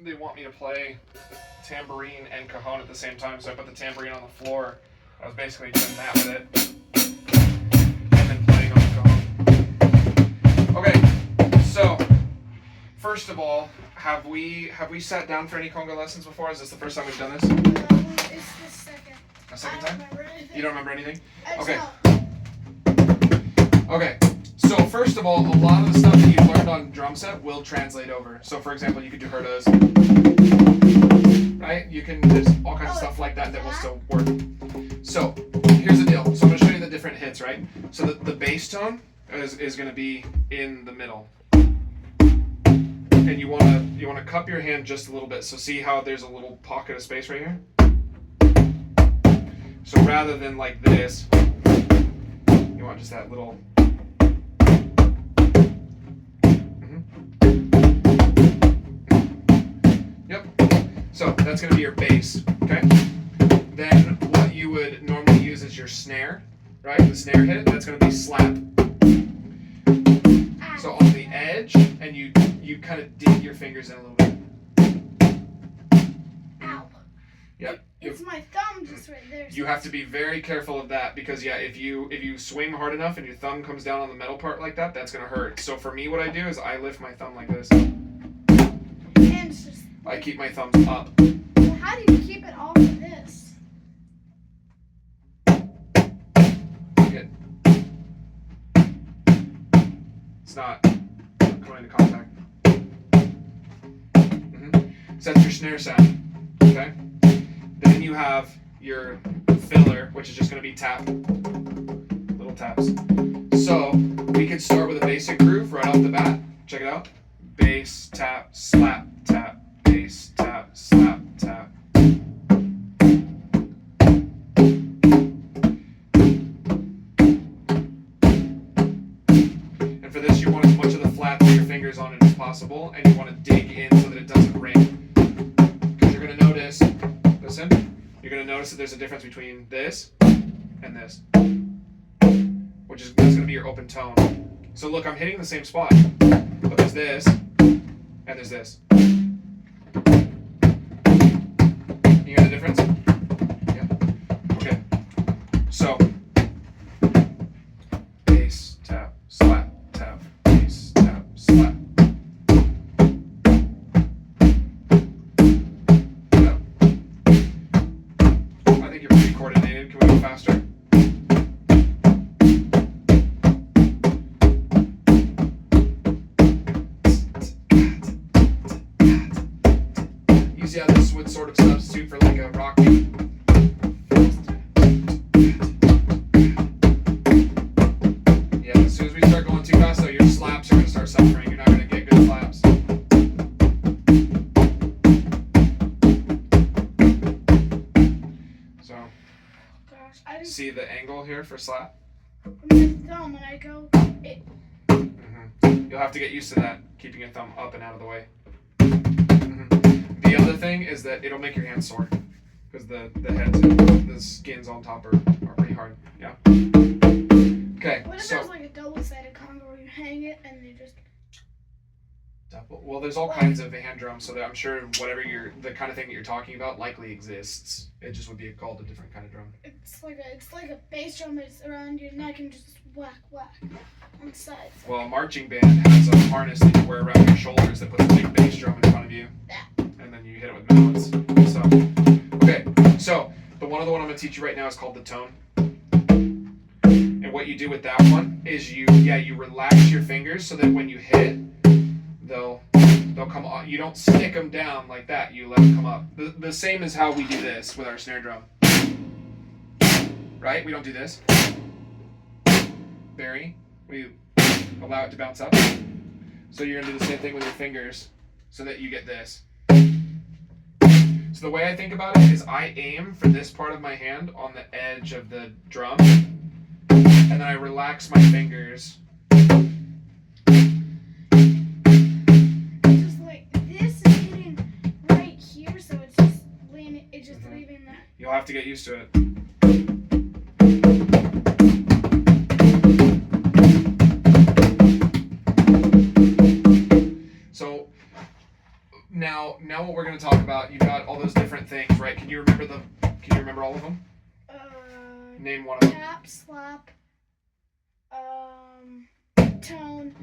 they want me to play tambourine and cajon at the same time, so I put the tambourine on the floor. I was basically doing that with it, and then playing on the cajon. Okay, so first of all, have we sat down for any conga lessons before? Is this the first time we've done this? No, it's the second. A second time? I don't remember anything. You don't remember anything? Okay. No. Okay. So first of all, a lot of the stuff that you've learned on drum set will translate over. So for example, you could do herdas, right? You can, there's all kinds of stuff like that that will still work. So here's the deal. So I'm going to show you the different hits, right? So the bass tone is going to be in the middle. And you want to cup your hand just a little bit. So see how there's a little pocket of space right here? So rather than like this, you want just that little. Yep. So that's going to be your bass, okay? Then what you would normally use is your snare, right? The snare hit, that's going to be slap. So on the edge, and you kind of dig your fingers in a little bit. Ow. Yep. It's my thumb just right there. You have to be very careful of that because yeah, if you swing hard enough and your thumb comes down on the metal part like that, that's gonna hurt. So for me, what I do is I lift my thumb like this. And it's just, I keep my thumbs up. well, how do you keep it off of this? Good. It's not coming into contact. So that's your snare sound. Okay. Then you have your filler, which is just going to be tap, little taps. So we could start with a basic groove right off the bat. Check it out. Bass, tap, slap, tap, bass, tap, slap, tap. And for this, you want as much of the flat with your fingers on it as possible, and you want to dig in so that it doesn't ring. Because you're going to notice, listen, you're going to notice that there's a difference between this and this, that's going to be your open tone. So look, I'm hitting the same spot, but there's this, and there's this. You get the difference? Yeah. Okay. So, bass, tap, slap, tap, bass, tap, slap. I think you're pretty coordinated. Can we go faster? You see how this would sort of substitute for like a rock beat? Yeah, as soon as we start going too fast though, your slaps are going to start suffering. You're not going to get good slaps. So, Gosh, I just see the angle here for slap? put my thumb when I go. You'll have to get used to that, keeping your thumb up and out of the way. The other thing is that it'll make your hands sore because the heads and the skins on top are pretty hard. Yeah. Okay. What if So there's like a double-sided conga where you hang it and you just. well, there's all kinds of hand drums, so that I'm sure whatever the kind of thing that you're talking about likely exists. It just would be called a different kind of drum. It's like a bass drum that's around your neck and just whack on the sides. Well, a marching band has a harness that you wear around your shoulders that puts a big bass drum in front of you, and then you hit it with melons. So, okay, so the one I'm going to teach you right now is called the tone. And what you do with that one is you relax your fingers so that when you hit, they'll come up. You don't stick them down like that. You let them come up. The same as how we do this with our snare drum. Right? We don't do this. Very. We allow it to bounce up. So you're going to do the same thing with your fingers so that you get this. So the way I think about it is I aim for this part of my hand on the edge of the drum, and then I relax my fingers. Just like this is hitting right here, so it's just leaving that. You'll have to get used to it. So Now what we're going to talk about, you got all those different things, right? Can you remember all of them? Name one of them. Tap, slap, tone,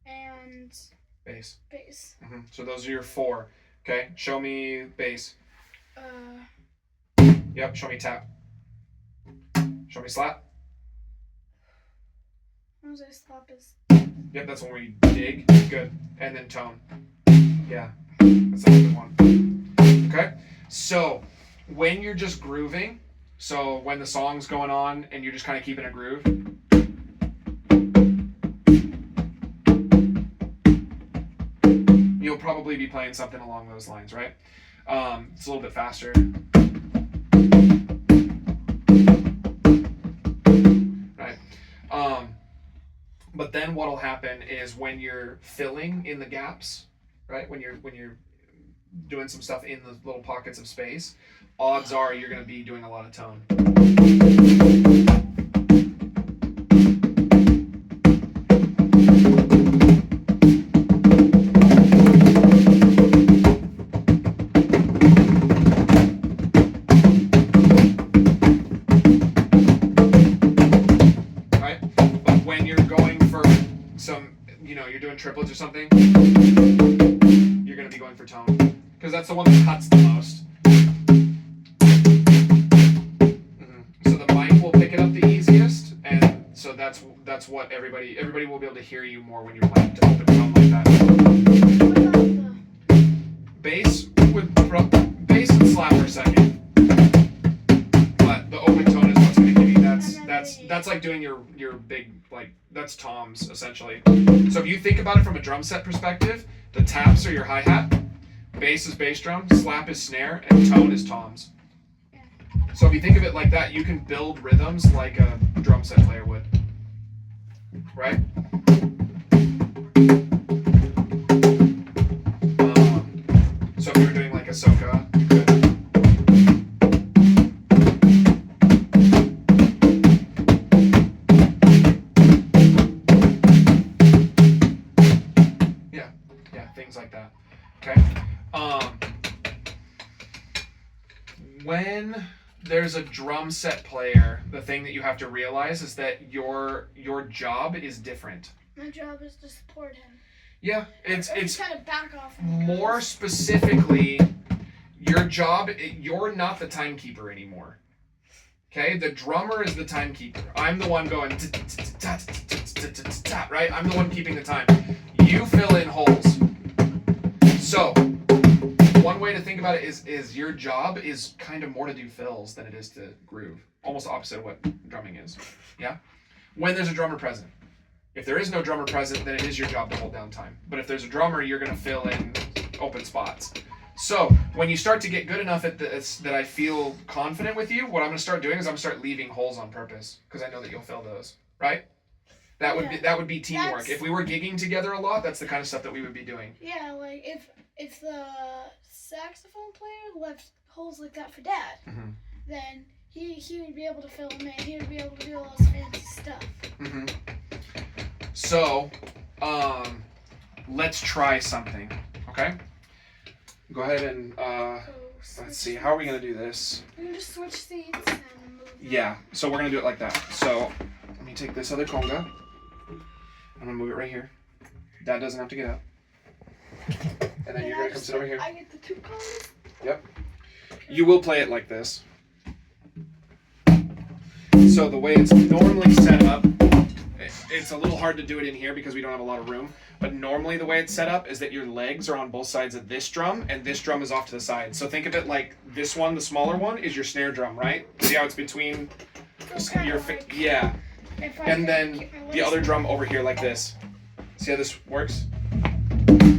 and Bass. bass. So those are your 4. Okay, show me bass. Yep, show me tap. Show me slap. What was I slap is? Yep, that's one where you dig. Good. And then tone. Yeah, that's a good one. Okay, so when you're just grooving, so when the song's going on and you're just kind of keeping a groove, you'll probably be playing something along those lines, right? It's a little bit faster. Right. But then what'll happen is when you're filling in the gaps, right? When you're doing some stuff in the little pockets of space, odds are you're going to be doing a lot of tone. Right? But when you're going for some, you're doing triplets or something, you're going to be going for tone. Because that's the one that cuts the most. So the mic will pick it up the easiest, and so that's what everybody will be able to hear you more when you're playing to open tone like that. What about the Bass and slap are second, but the open tone is what's going to give you. That's like doing your big, like, that's toms essentially. So if you think about it from a drum set perspective, the taps are your hi-hat, bass is bass drum, slap is snare, and tone is toms. So if you think of it like that, you can build rhythms like a drum set player would. Right? So if you were doing like a soca, you could. Yeah, things like that. Okay? When there's a drum set player, the thing that you have to realize is that your job is different. My job is to support him. Yeah, it's kind of back off. More specifically, your job, you're not the timekeeper anymore. Okay, the drummer is the timekeeper. I'm the one going right. I'm the one keeping the time. You fill in holes. So one way to think about it is your job is kind of more to do fills than it is to groove. Almost opposite of what drumming is. Yeah? When there's a drummer present. If there is no drummer present, then it is your job to hold down time. But if there's a drummer, you're going to fill in open spots. So when you start to get good enough at this that I feel confident with you, what I'm going to start doing is I'm going to start leaving holes on purpose because I know that you'll fill those. Right? That would be teamwork. If we were gigging together a lot, that's the kind of stuff that we would be doing. Yeah, like if the saxophone player left holes like that for Dad, then he would be able to fill them in. He would be able to do all this fancy stuff. So, let's try something. Okay? Go ahead and let's see. How are we gonna do this? We can just switch seats and move. Yeah. So we're gonna do it like that. So let me take this other conga. I'm gonna move it right here. Dad doesn't have to get up. And then you're gonna come sit over here. I get the 2 congas. Yep. You will play it like this. So the way it's normally set up, it's a little hard to do it in here because we don't have a lot of room, but normally the way it's set up is that your legs are on both sides of this drum and this drum is off to the side. So think of it like this one, the smaller one, is your snare drum, right? See how it's between your yeah. And then the other drum over here like this. See how this works?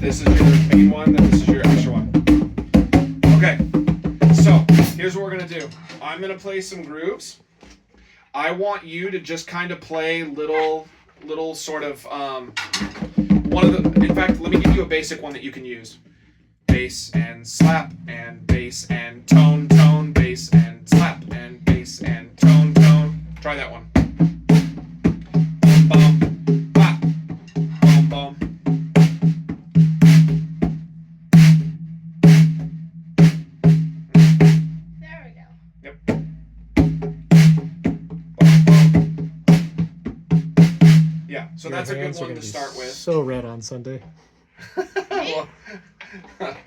This is your main one, then this is your extra one. Okay, so here's what we're gonna do. I'm gonna play some grooves. I want you to just kind of play little sort of in fact, let me give you a basic one that you can use. Bass and slap and bass and tone, tone, bass and slap and bass and tone, tone. Try that one. Bum, bop, bum, bum. So Your that's a good hands are one gonna to be start with. So red on Sunday. Well,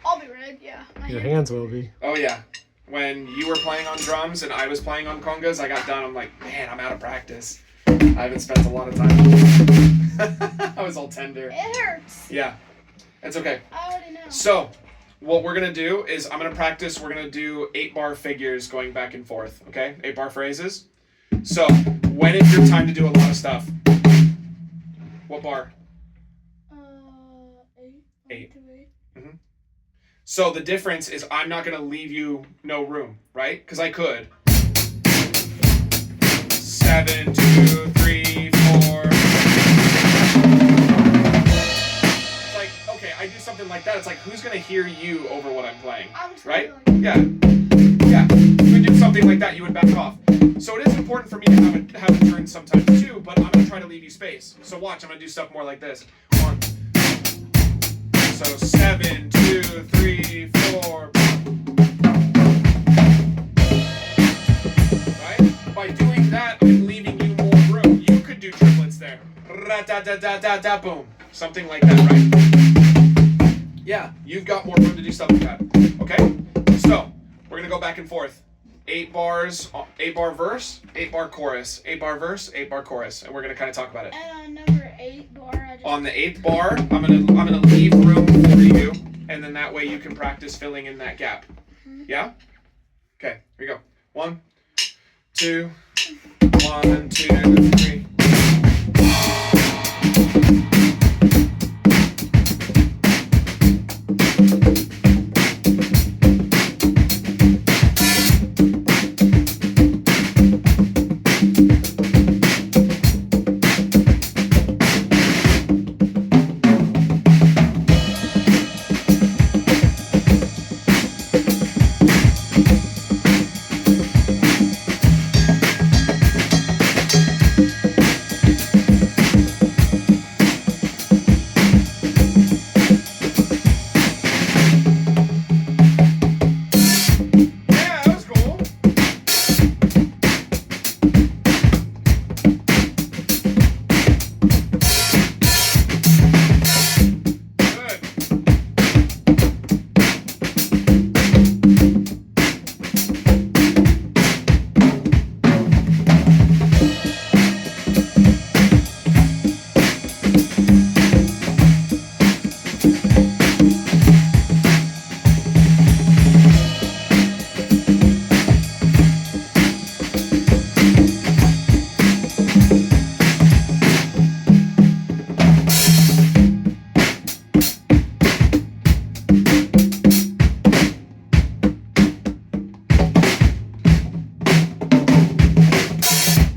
I'll be red. Yeah. My Your hand- hands will be. oh yeah. When you were playing on drums and I was playing on congas, I got done. I'm like, man, I'm out of practice. I haven't spent a lot of time. I was all tender. It hurts. Yeah, it's okay. I already know. So, what we're gonna do is I'm gonna practice. We're gonna do 8-bar figures going back and forth. Okay, 8-bar phrases. So, when is your time to do a lot of stuff? What bar? 8. Eight. 1, 2, 8. So the difference is I'm not gonna leave you no room, right? Because I could. 7, 2, 3, 4. It's like, okay, I do something like that. It's like, who's gonna hear you over what I'm playing, I'm just right? gonna Yeah, yeah. If we did something like that, you would back off. So it is important for me to have a turn sometimes too, but I'm gonna try to leave you space. So watch, I'm gonna do stuff more like this. 1. So 7, 2, 3, 4. Right? By doing that, I'm leaving you more room. You could do triplets there. Ra-da-da-da-da-da, boom. Something like that, right? Yeah, you've got more room to do stuff like that. Okay? So, we're gonna go back and forth. 8 bars, 8-bar verse, 8-bar chorus, 8-bar verse, 8-bar chorus, and we're gonna kind of talk about it. And on number 8 bar, I just. On the 8th bar, I'm gonna leave room for you, and then that way you can practice filling in that gap. Yeah? Okay, here we go. 1, 2, 1, 2, 3. Yeah, that was cool. Good.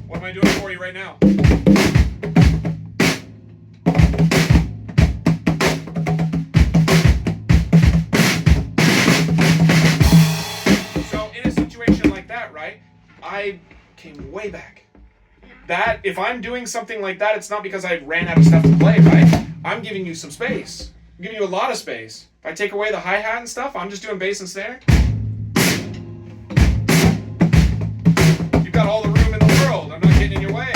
What am I doing for you right now? So in a situation like that, right, I came way back. That, if I'm doing something like that, it's not because I ran out of stuff to play, right? I'm giving you some space. I'm giving you a lot of space. If I take away the hi-hat and stuff, I'm just doing bass and snare. You've got all the room in the world. I'm not getting in your way.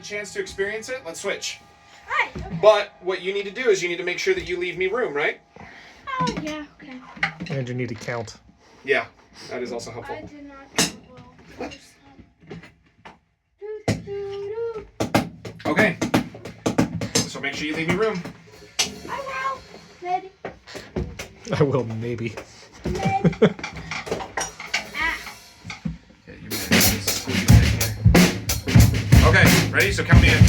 Chance to experience it, let's switch. Right, okay. But what you need to do is you need to make sure that you leave me room, right? Oh, yeah, okay. And you need to count. Yeah, that is also helpful. I did not do well. Okay. So make sure you leave me room. I will. Maybe. I will maybe. Maybe. Ah. Okay, ready? So count me in.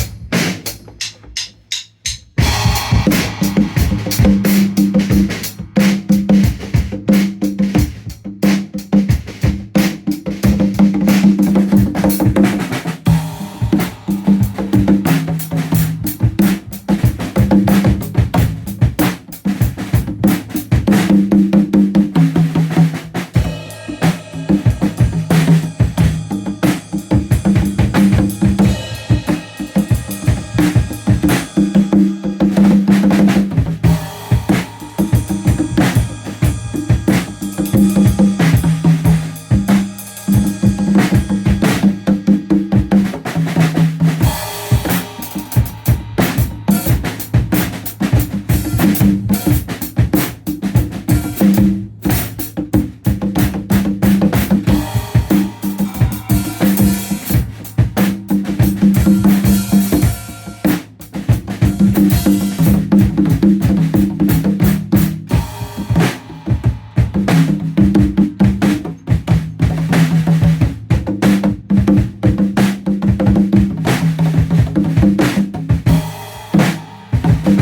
So,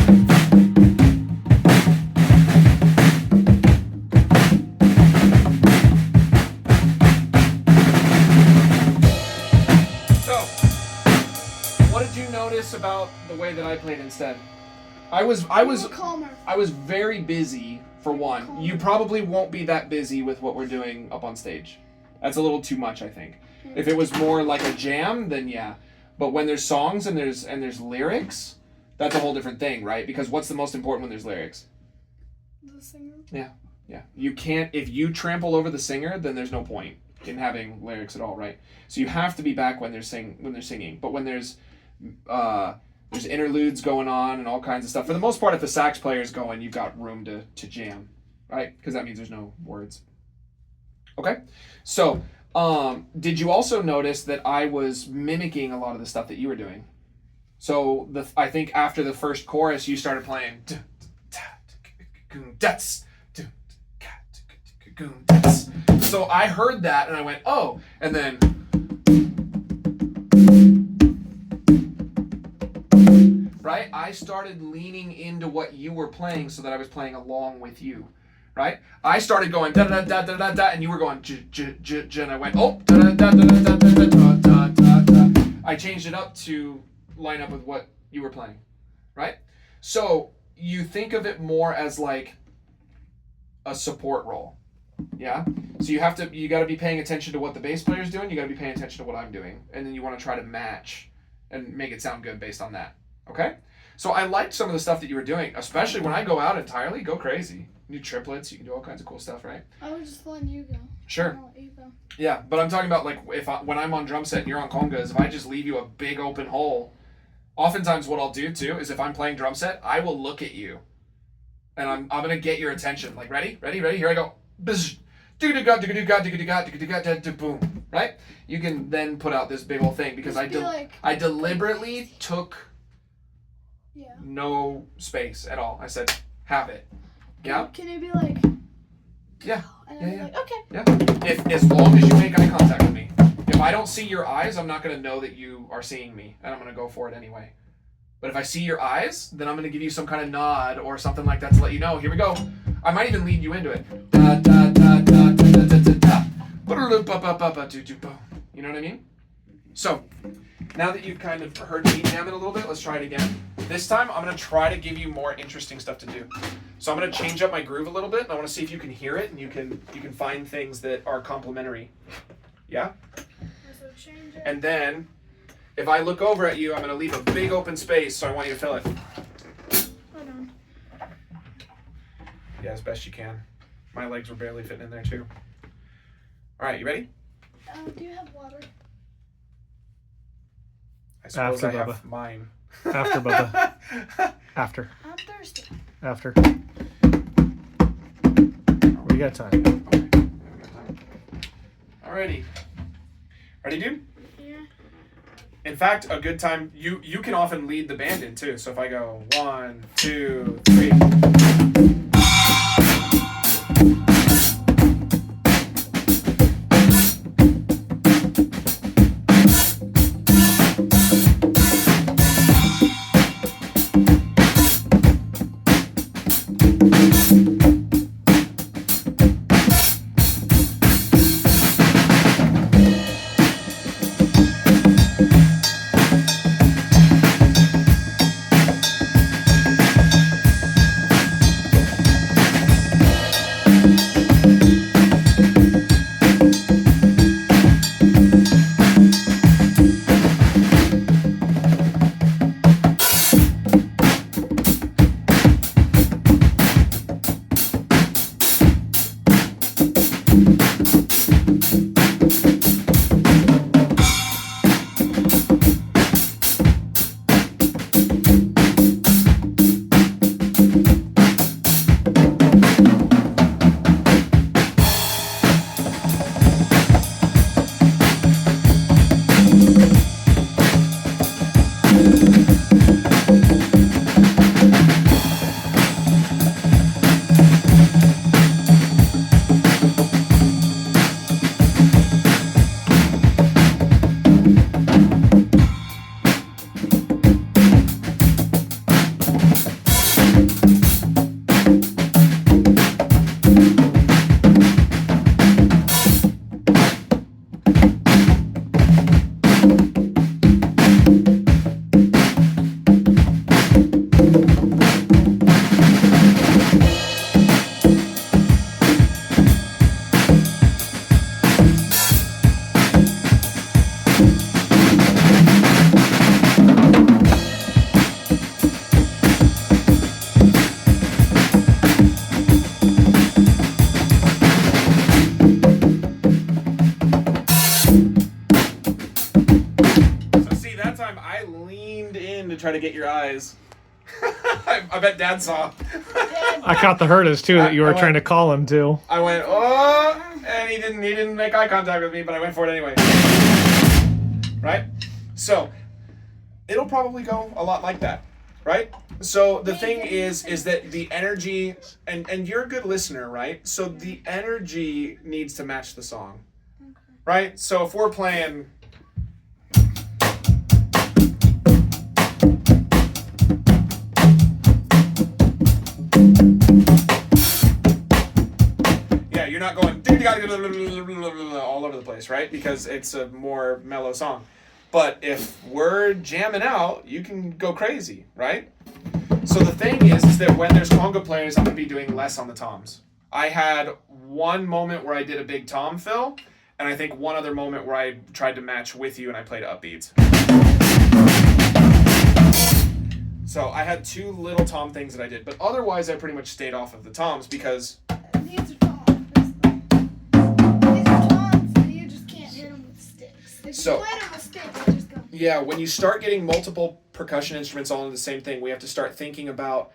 what did you notice about the way that I played instead? I was calmer. I was very busy for one. You probably won't be that busy with what we're doing up on stage. That's a little too much, I think. If it was more like a jam, then yeah. But when there's songs and there's lyrics, that's a whole different thing, right? Because what's the most important when there's lyrics? The singer. Yeah. You can't, if you trample over the singer, then there's no point in having lyrics at all, right? So you have to be back when they're singing. But when there's interludes going on and all kinds of stuff, for the most part, if the sax player is going, you've got room to jam, right? Because that means there's no words. Okay? So, did you also notice that I was mimicking a lot of the stuff that you were doing? So I think after the first chorus, you started playing. So I heard that and I went, oh, and then. Right? I started leaning into what you were playing so that I was playing along with you. Right? I started going da da da da da da, and you were going j j j j, and I went oh da da da da da da da da da da. I changed it up to line up with what you were playing, right? So you think of it more as like a support role, yeah. So you got to be paying attention to what the bass player's doing. You got to be paying attention to what I'm doing, and then you want to try to match and make it sound good based on that. Okay? So I liked some of the stuff that you were doing, especially when I go out entirely, go crazy. You do triplets, you can do all kinds of cool stuff, right? I was just letting you go. Sure. I'll let you go. Yeah, but I'm talking about like when I'm on drum set and you're on congas, if I just leave you a big open hole, oftentimes what I'll do too is if I'm playing drum set, I will look at you, and I'm gonna get your attention. Like ready, here I go. Boom. Right? You can then put out this big old thing because I deliberately took no space at all. I said, have it. Yeah? Can it be like... Yeah. And then Yeah. like, okay. Yeah. If as long as you make eye contact with me. If I don't see your eyes, I'm not going to know that you are seeing me, and I'm going to go for it anyway. But if I see your eyes, then I'm going to give you some kind of nod or something like that to let you know. Here we go. I might even lead you into it. Da da da da da da da da. You know what I mean? So, now that you've kind of heard me jam it a little bit, let's try it again. This time, I'm going to try to give you more interesting stuff to do. So I'm going to change up my groove a little bit, and I want to see if you can hear it, and you can find things that are complementary. Yeah? So change it. And then, if I look over at you, I'm going to leave a big open space, so I want you to fill it. Hold on. Yeah, as best you can. My legs were barely fitting in there, too. All right, you ready? Do you have water? I suppose After I have Bubba. mine. After, Bubba. After. I'm thirsty. After. We got time. Okay. Alrighty. Ready, dude? Yeah. In fact, a good time, you can often lead the band in, too. So if I go 1, 2, 3... try to get your eyes. I bet Dad saw. I caught the herders too that you were I trying to call him too. I went, oh, and he didn't make eye contact with me, but I went for it anyway. Right? So, it'll probably go a lot like that, right? So the thing is that the energy, and you're a good listener, right? So the energy needs to match the song, right? So if we're playing. Yeah, you're not going all over the place, right? Because it's a more mellow song. But if we're jamming out, you can go crazy, right? So the thing is that when there's conga players, I'm going to be doing less on the toms. I had one moment where I did a big tom fill, and I think one other moment where I tried to match with you and I played upbeats. So I had two little tom things that I did, but otherwise I pretty much stayed off of the toms because... These are toms. These are toms, and you just can't hit them with sticks. If So- you hit them with sticks, they just go. Yeah, when you start getting multiple percussion instruments all in the same thing, we have to start thinking about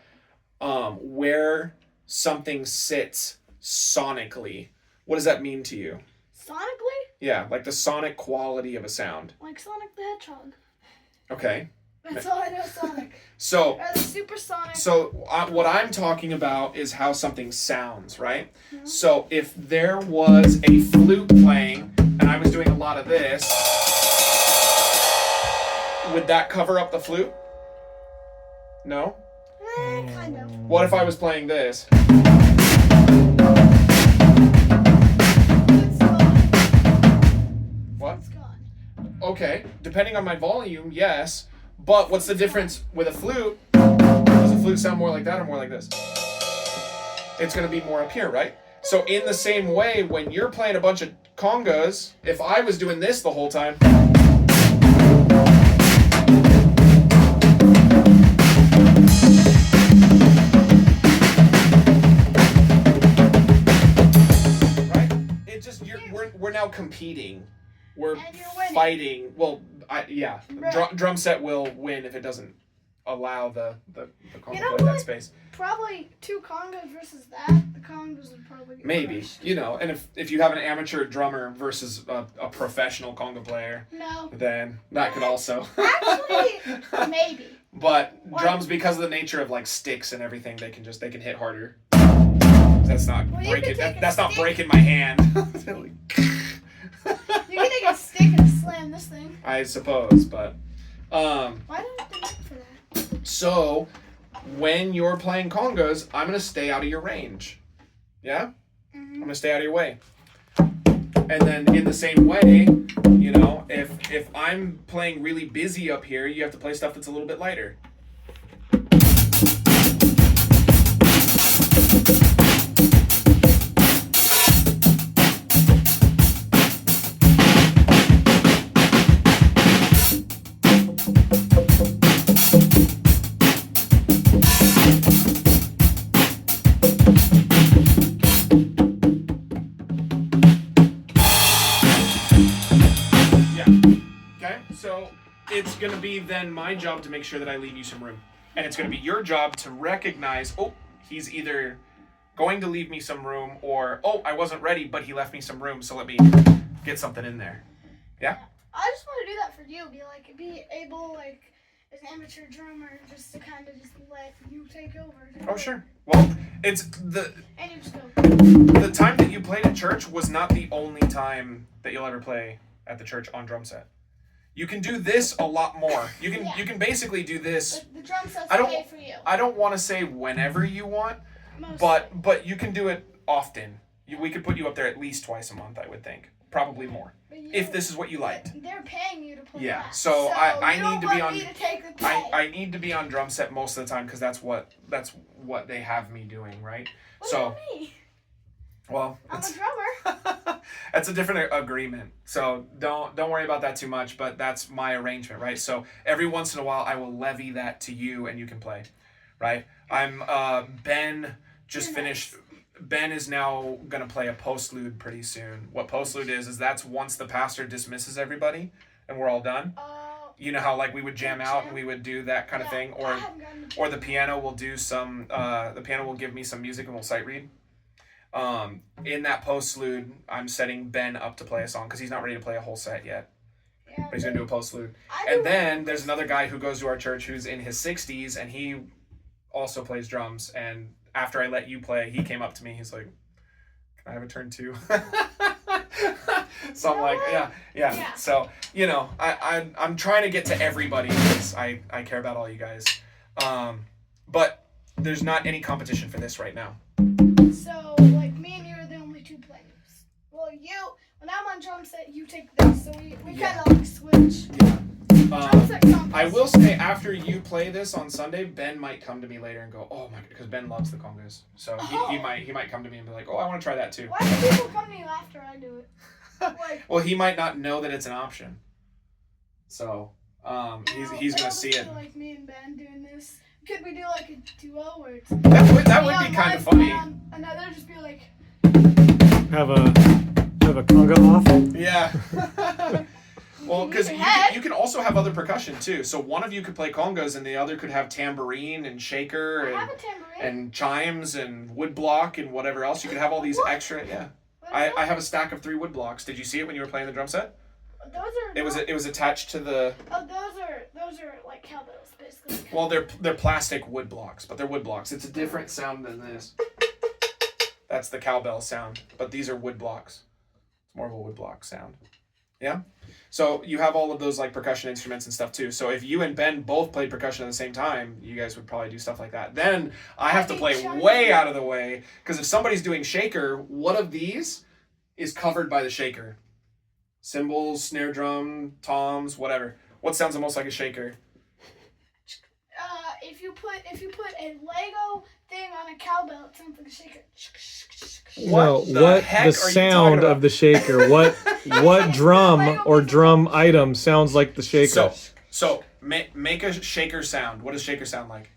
where something sits sonically. What does that mean to you? Sonically? Yeah, like the sonic quality of a sound. Like Sonic the Hedgehog. Okay. That's all I know Sonic. So, Or the Supersonic. what I'm talking about is how something sounds, right? Mm-hmm. So if there was a flute playing and I was doing a lot of this, would that cover up the flute? No? Kind of. What if I was playing this? It's gone. What? It's gone. Okay, depending on my volume, yes. But what's the difference with a flute? Does a flute sound more like that or more like this? It's going to be more up here, right? So in the same way, when you're playing a bunch of congas, if I was doing this the whole time... Right? It just, we're now competing. We're And you're winning. fighting. Well, yeah. Right. Drum set will win if it doesn't allow the conga You know play that what? space. Probably two congas versus that. The congas would probably get Maybe, crushed. and if you have an amateur drummer versus a professional conga player, No. then that could also. Actually, maybe. But Why? drums, because of the nature of like sticks and everything, they can hit harder. That's not Well, you breaking. could take a That's not stick. breaking my hand. You can take a stick and slam this thing. I suppose, but Why don't they make for that? so when you're playing congas, I'm gonna stay out of your range. Yeah, I'm gonna stay out of your way. And then in the same way, if I'm playing really busy up here, you have to play stuff that's a little bit lighter. So it's going to be then my job to make sure that I leave you some room. And it's going to be your job to recognize, oh, he's either going to leave me some room or, oh, I wasn't ready, but he left me some room, so let me get something in there. Yeah? I just want to do that for you. Be able, as an amateur drummer, just to kind of just let you take over. Oh, sure. Well, it's the And you just go. the time that you played at church was not the only time that you'll ever play at the church on drum set. You can do this a lot more. You can basically do this. The drum set's I don't- okay for you. I don't want to say whenever you want, Most. but you can do it often. We could put you up there at least twice a month, I would think. Probably more. But you- If this is what you liked. They're paying you to play Yeah, that. so I you need don't to be want on- me to take the pay. I need to be on drum set most of the time because that's what they have me doing, right? What So, about me? well, I'm it's- a drummer. that's a different agreement. So don't worry about that too much, but that's my arrangement, right? So every once in a while I will levy that to you and you can play, right? I'm Ben just You're finished. Ben is now going to play a postlude pretty soon. What postlude is that's once the pastor dismisses everybody and we're all done. Oh. You know how like we would jam out and we would do that kind of thing, I haven't gotten to or the piano will do some. The piano will give me some music and we'll sight read. In that postlude, I'm setting Ben up to play a song because he's not ready to play a whole set yet. Yeah, But he's gonna do a postlude. I And do- then there's another guy who goes to our church who's in his 60s and he also plays drums. And after I let you play, he came up to me. He's like, "Can I have a turn too?" So I'm like, yeah. Yeah. So I'm trying to get to everybody because I care about all you guys. But there's not any competition for this right now. So, like, me and you are the only two players. Well, when I'm on drum set, you take this. So we kind of like switch. Drum set contest. I will say after you play this on Sunday, Ben might come to me later and go, "Oh my," because Ben loves the congas. So he might come to me and be like, "Oh, I want to try that too." Why do people come to you after I do it? Like, Well, he might not know that it's an option. So he's gonna see it. Like me and Ben doing this. Could we do like a duo where it's That would be kind of funny. Another just be like, Have a conga off. Yeah. Well, because head. you can also have other percussion too. So one of you could play congas and the other could have tambourine and shaker I and, have a tambourine. and chimes and wood block and whatever else. You could have all these extra. Yeah. What is I that? have a stack of 3 wood blocks. Did you see it when you were playing the drum set? Those are. It was attached to the. Oh, those are like cowbells, basically. Well, they're plastic wood blocks, but they're wood blocks. It's a different sound than this. That's the cowbell sound, but these are wood blocks. It's more of a wood block sound. Yeah? So you have all of those like percussion instruments and stuff too. So if you and Ben both played percussion at the same time, you guys would probably do stuff like that. Then I have to play way out of the way because if somebody's doing shaker, one of these is covered by the shaker. Cymbals, snare drum, toms, whatever. What sounds the most like a shaker? If you put a Lego thing on a cowbell, it sounds like a shaker. No, the what heck the are you sound talking about? of the shaker? What drum or drum item sounds like the shaker? So make a shaker sound. What does shaker sound like?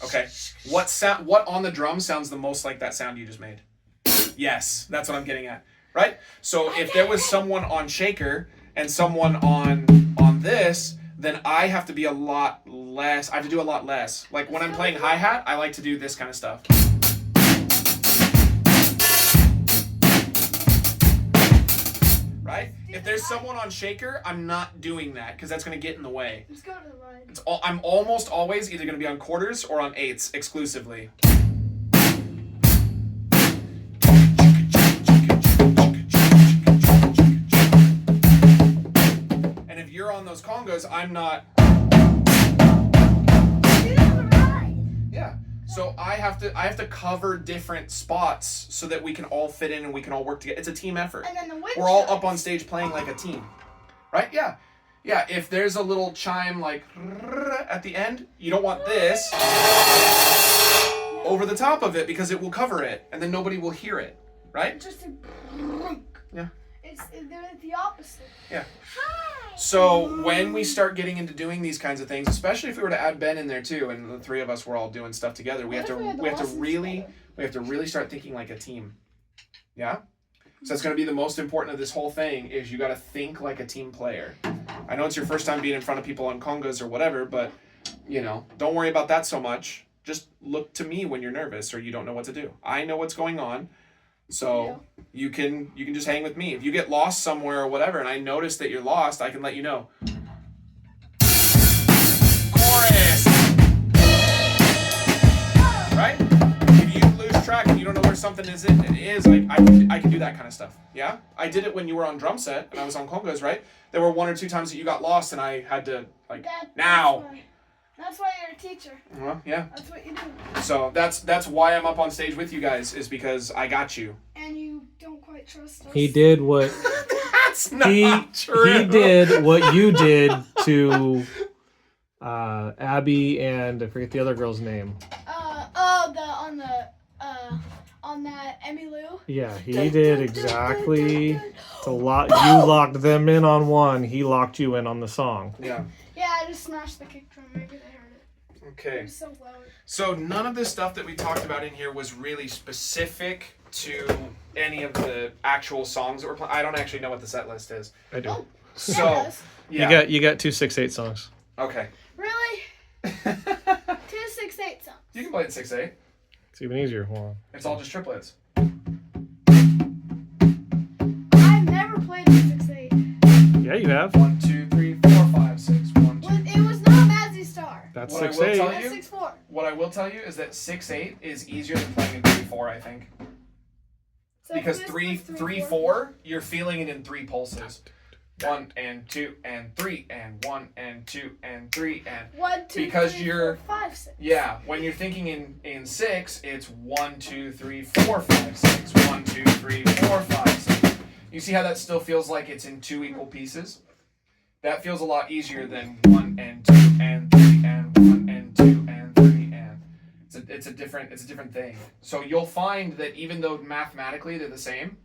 Okay. What on the drum sounds the most like that sound you just made? Yes, that's what I'm getting at. Right? So if there was someone on shaker and someone on this, then I have to be a lot less. I have to do a lot less. Like when I'm playing hi-hat, I like to do this kind of stuff. Right? If there's someone on shaker, I'm not doing that because that's going to get in the way. Let's go to the right. I'm almost always either going to be on quarters or on eighths exclusively. And if you're on those congas, I'm not. Yeah. So I have to cover different spots so that we can all fit in and we can all work together. It's a team effort. And then the wind We're all chimes. up on stage playing like a team. Right? Yeah. Yeah, if there's a little chime like at the end, you don't want this over the top of it because it will cover it and then nobody will hear it. Right? Just a Yeah. They're the opposite. Yeah. So when we start getting into doing these kinds of things, especially if we were to add Ben in there too, and the 3 of us were all doing stuff together, we have to really start thinking like a team. Yeah? So that's going to be the most important of this whole thing is you got to think like a team player. I know it's your first time being in front of people on congas or whatever, but don't worry about that so much. Just look to me when you're nervous or you don't know what to do. I know what's going on. So you can just hang with me. If you get lost somewhere or whatever and I notice that you're lost, I can let you know. Chorus! Right? If you lose track and you don't know where something is, like I can do that kind of stuff. Yeah? I did it when you were on drum set and I was on congas, right? There were 1 or 2 times that you got lost and I had to now. That's why you're a teacher. Well, yeah. That's what you do. So that's why I'm up on stage with you guys is because I got you. And you don't quite trust us. He did what That's not true. he did what you did to Abby and I forget the other girl's name. On that Emmy Lou. Yeah, he did exactly you locked them in on one, he locked you in on the song. Yeah. Yeah, I just smashed the kick drum. Maybe they heard it. It Okay. was so loud. So none of this stuff that we talked about in here was really specific to any of the actual songs that we're playing. I don't actually know what the set list is. I do. So does. yeah. You got 2 6/8 songs. Okay. Really? You 2-6-8 songs. can play it in 6/8. It's even easier. Hold on. It's all just triplets. I've never played 6-8. Yeah, you have. 1, 2, 3, 4, 5, 6. 1, 2. It was not Mazzy Star. That's What I will 6/8. tell That's you- 6-4. What I will tell you is that 6/8 is easier than playing in 3/4, I think. So Because this 3, was 3/4, you're feeling it in 3 pulses. 1 and 2 and 3 and 1 and 2 and 3 and 1, 2, because 3, you're- 4, 5, 6. yeah. When you're thinking in 6, it's 1, 2, 3, 4, 5, 6. 1, 2, 3, 4, 5, 6. You see how that still feels like it's in 2 equal pieces? That feels a lot easier than 1 and 2 and 3 and 1 and 2 and 3 and it's a different thing. So you'll find that even though mathematically they're the same,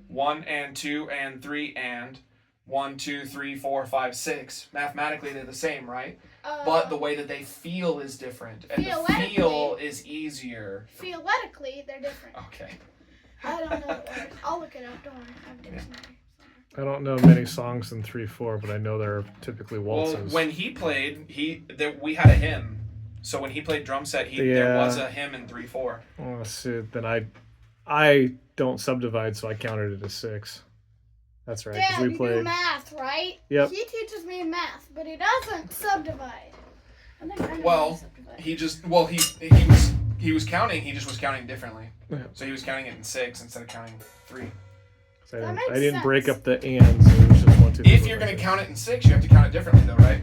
1 and 2 and 3 and 1, 2, 3, 4, 5, 6. Mathematically they're the same, right? But the way that they feel is different, and the feel is easier. Theoretically, they're different. Okay. I don't know the word. I'll look it up. Don't worry. I have a dictionary. I don't know many songs in 3/4, but I know they're typically Well, waltzes. when he played, we had a hymn. So when he played drum set, there Yeah. was a hymn in 3/4. Oh, shit. Then I don't subdivide, so I counted it as 6. That's right. 'Cause Dad, we you do played. math, right? Yep. He teaches me math, but he doesn't subdivide. I think I know how to Well, subdivide. he was counting. He just was counting differently. Yeah. So he was counting it in 6 instead of counting 3. So That I makes didn't break sense. up the ands. It was just 1, 2, 3. If you're gonna count it in 6, you have to count it differently, though, right?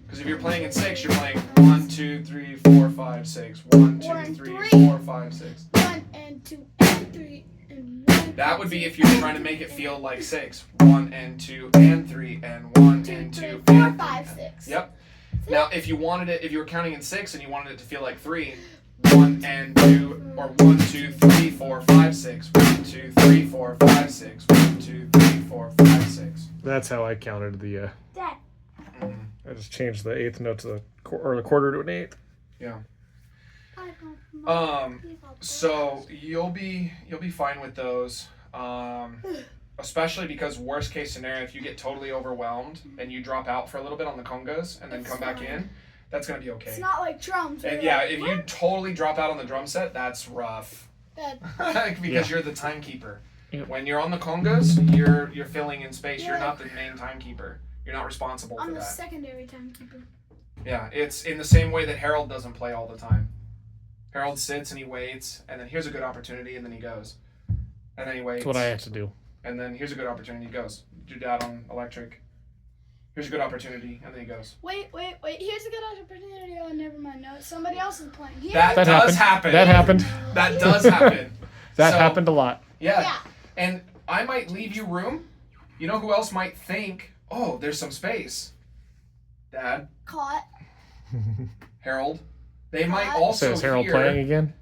Because if you're playing in 6, you're playing 1, 2, 3, 4, 5, 6. 1, 2, 1, 3, 3. 4, 5, 6. 1 and 2 and 3 and 1. That would be if you're trying to make it feel like 6. 1 and 2 and 3 and 1 2, and 2 3, and 4, 3. 5, 6. Yep. Now, if you were counting in 6 and you wanted it to feel like 3, 1 and 2, or 1, 2, 3, 4, 5, 6. 1, 2, 3, 4, 5, 6. 1, 2, 3, 4, 5, 6. That's how I counted the. Dad, I just changed the 8th note to the quarter to an 8th. Yeah. I don't know. So you'll be fine with those. Especially because worst case scenario, if you get totally overwhelmed and you drop out for a little bit on the congas and then It's come back fine. in, that's gonna be okay. It's not like drums. where And you're yeah, like, if you totally drop out on the drum set, that's rough. Dad, Because you're the timekeeper. Yep. When you're on the congas, you're filling in space. You're Yeah. not the main timekeeper. You're not responsible for I'm the that. secondary timekeeper. Yeah, it's in the same way that Harold doesn't play all the time. Harold sits and he waits, and then here's a good opportunity, and then he goes. And then he waits. That's what I have to do. And then here's a good opportunity, he goes. Do that on electric. Here's a good opportunity, and then he goes. Wait. Here's a good opportunity. Oh, never mind. No, somebody else is playing. Here. That That does happened. happen. That happened. That does happen. That So- happened a lot. Yeah. Yeah. And I might leave you room. You know who else might think, oh, there's some space? Dad, Caught. Harold. They might What? also So is Harold hear, playing again?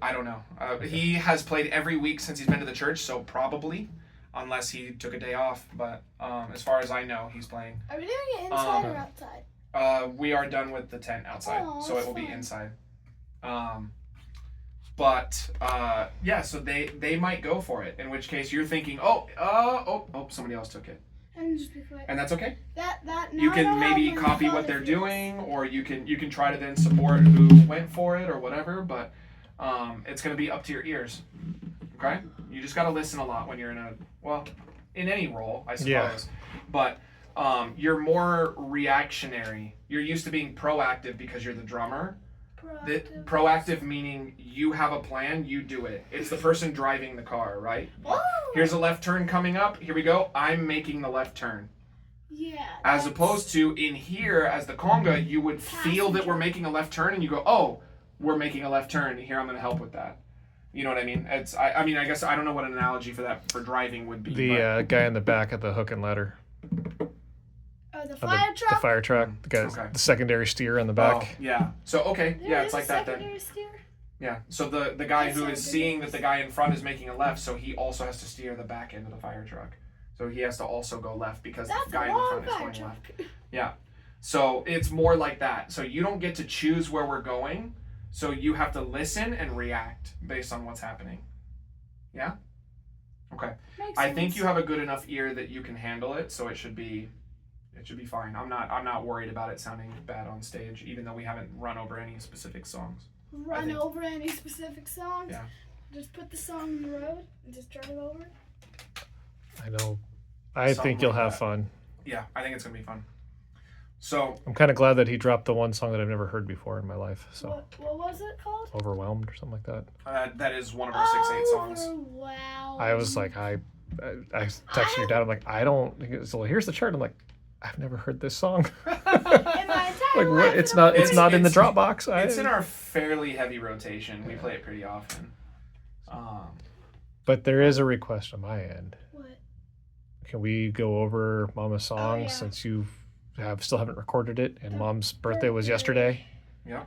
I don't know. He has played every week since he's been to the church, so probably, unless he took a day off. But as far as I know, he's playing. Are we doing it inside Um, or outside? We are done with the tent outside, Oh, so it that's will be fine. inside. Yeah, so they might go for it. In which case, you're thinking, somebody else took it, And just be quick. and that's okay. That. Now You I can know how maybe my copy father what they're feels. doing, or you can try to then support who went for it or whatever. But it's gonna be up to your ears. Okay, you just gotta listen a lot when you're in any role, I suppose. Yeah. But you're more reactionary. You're used to being proactive because you're the drummer. Proactive meaning you have a plan, you do it. It's the person driving the car, right? Oh. Here's a left turn coming up. Here we go. I'm making the left turn. Yeah. As that's- opposed to in here, as the conga, you would feel that we're making a left turn, and you go, "Oh, we're making a left turn. Here, I'm going to help with that." You know what I mean? I guess I don't know what an analogy for that for driving would be. The guy in the back of the hook and ladder. Oh, the Of fire the truck. fire truck. The guy, Okay. the secondary steer in the but, back. yeah. So okay, There yeah, is it's a like that then. secondary steer. Yeah. So the guy That's who so is good. seeing that the guy in front is making a left, so he also has to steer the back end of the fire truck. So he has to also go left because That's the a guy in the long front is fire going truck. left. Yeah. So it's more like that. So you don't get to choose where we're going. So you have to listen and react based on what's happening. Yeah? Okay. Makes I think sense. you have a good enough ear that you can handle it, so it should be It should be fine. I'm not worried about it sounding bad on stage, even though we haven't run over any specific songs. Run over any specific songs? Yeah. Just put the song in the road and just drive over? I know. I Something think you'll like have that. fun. Yeah, I think it's gonna be fun. So I'm kind of glad that he dropped the one song that I've never heard before in my life. So What was it called? Overwhelmed or something like that. that is one of our 6-8 songs. Oh, wow. I was like, I texted your dad. I'm like, I don't. He goes, well, here's the chart. I'm like, I've never heard this song. In my entire Like, life, what? It's I don't not. It's know. not in the Dropbox. It's in our fairly heavy rotation. We play it pretty often. But there is a request on my end. What? Can we go over Mama's song yeah. since you still haven't recorded it and The Mom's birthday was birthday. yesterday? Yeah.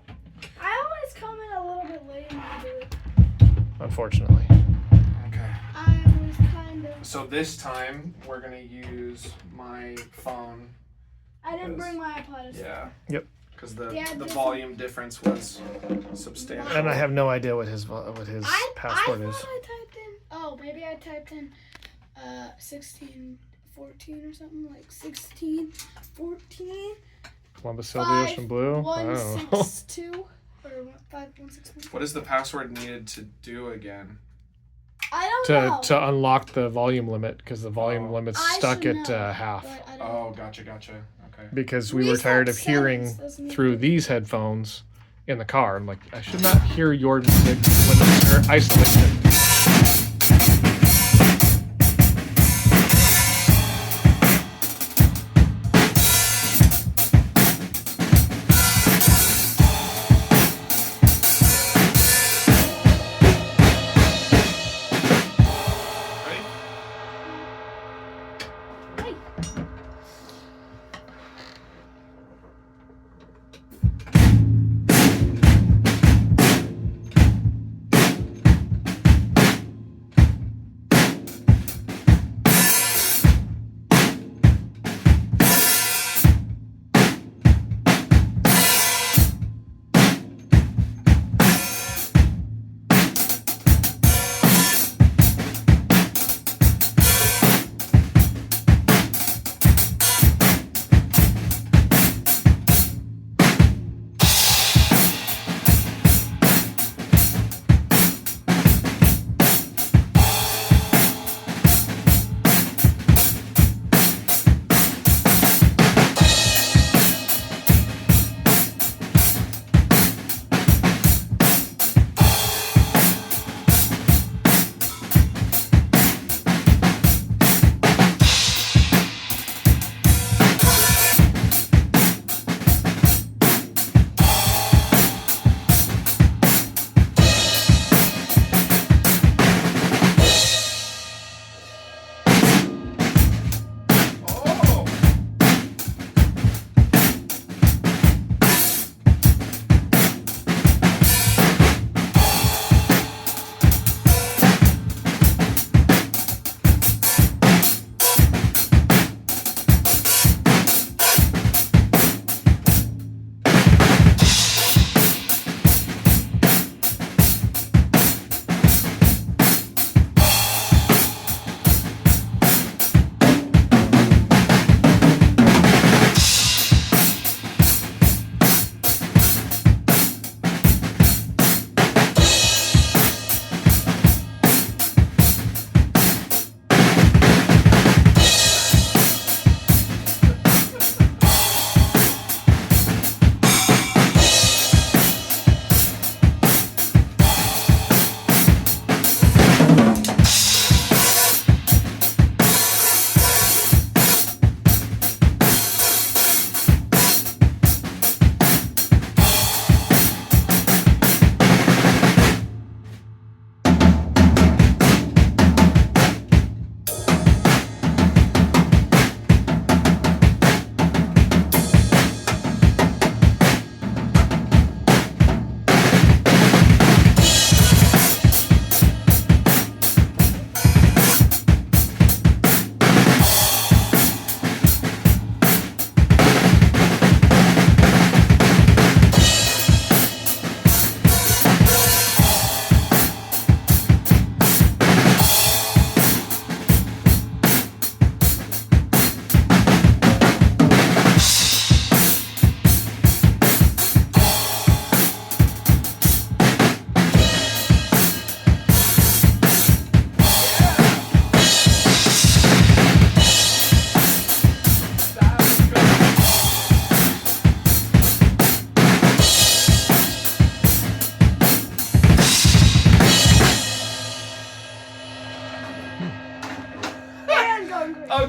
I always come in a little bit late when I do it. Unfortunately. Okay. I was kind of. So this time we're gonna use my phone. I didn't bring my iPod. Yeah. Yep. Because the Yeah, the this- volume difference was substantial. And I have no idea what his password I is. thought I typed in. Oh, maybe I typed in 1614 or something like 1614 Columbus Sail the Ocean Blue. I don't know. 162 or 5161. What is the password needed to do again? I don't know. to unlock the volume limit because the volume Oh. limit's I stuck should at know, half but I don't Oh, gotcha. Okay. because we were tired of Reset hearing settings doesn't mean- through these headphones in the car. I'm like, I should not hear your music when it's isolated. Ready? Hey.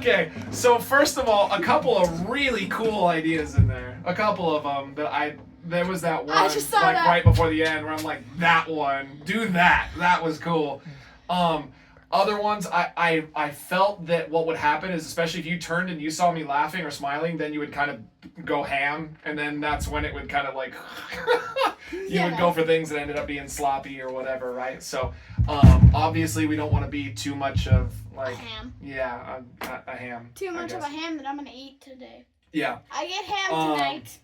Okay, so first of all, a couple of really cool ideas in there. A couple of them that there was that one I just saw like that. right before the end where I'm like, that one, do that. That was cool. Other ones, I felt that what would happen is, especially if you turned and you saw me laughing or smiling, then you would kind of go ham, and then that's when it would kind of like you would go for things that ended up being sloppy or whatever, right? So obviously we don't want to be too much of like ham. Yeah, a ham. Too I much of guess. a ham that I'm gonna eat today. Yeah. I get ham tonight.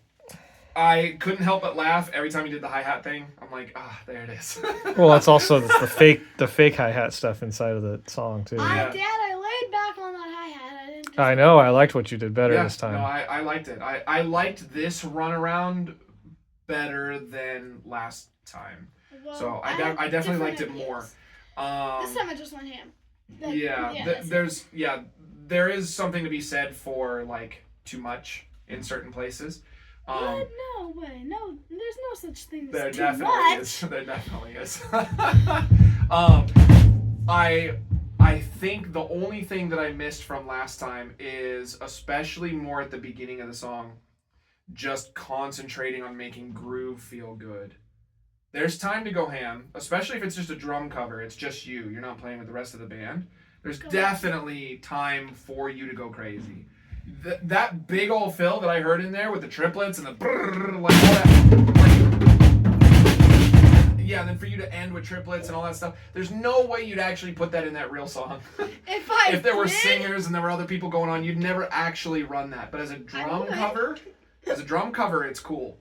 I couldn't help but laugh every time you did the hi-hat thing. I'm like, there it is. Well, that's also the fake hi-hat stuff inside of the song too. Yeah. Dad, I laid back on that hi-hat. I didn't. Just... I know. I liked what you did better Yeah, this time. No, I liked it. I liked this runaround better than last time. Well, So I had definitely liked different it more. ideas. This time I just went ham. There is something to be said for like too much in certain places. What? No way. No, there's no such thing as There too definitely much. is. There definitely is. I think the only thing that I missed from last time is, especially more at the beginning of the song, just concentrating on making groove feel good. There's time to go ham, especially if it's just a drum cover. It's just you. You're not playing with the rest of the band. There's definitely time for you to go crazy. That big old fill that I heard in there with the triplets and the brrr, like all that, like, yeah, and then for you to end with triplets and all that stuff, there's no way you'd actually put that in that real song. If there were singers and there were other people going on, you'd never actually run that. But as a drum cover, it's cool.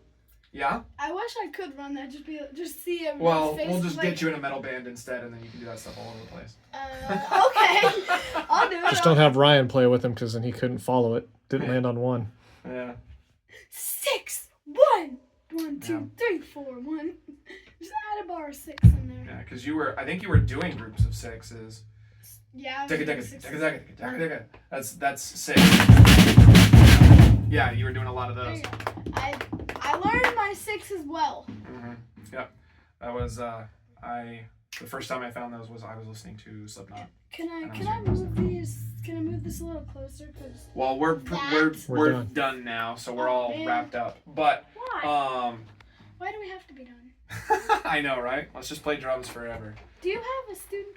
Yeah? I wish I could run that, just see him. Well, face, we'll just like, get you in a metal band instead, and then you can do that stuff all over the place. Okay. I'll do it. Just don't have Ryan play with him because then he couldn't follow it. Didn't land on one. Yeah. 6, 1, 1, 2, 3, 4, 1. Just add a bar of 6 in there. Yeah, because I think you were doing groups of sixes. Yeah. That's 6. Yeah, you were doing a lot of those. I learned my 6 as well. Mm-hmm. Yep. That was the first time I found those was I was listening to Slipknot. Can I move these? Can I move this a little closer? Well, we're We're done now, so we're all wrapped up. But Why? Why do we have to be done? I know, right? Let's just play drums forever. Do you have a student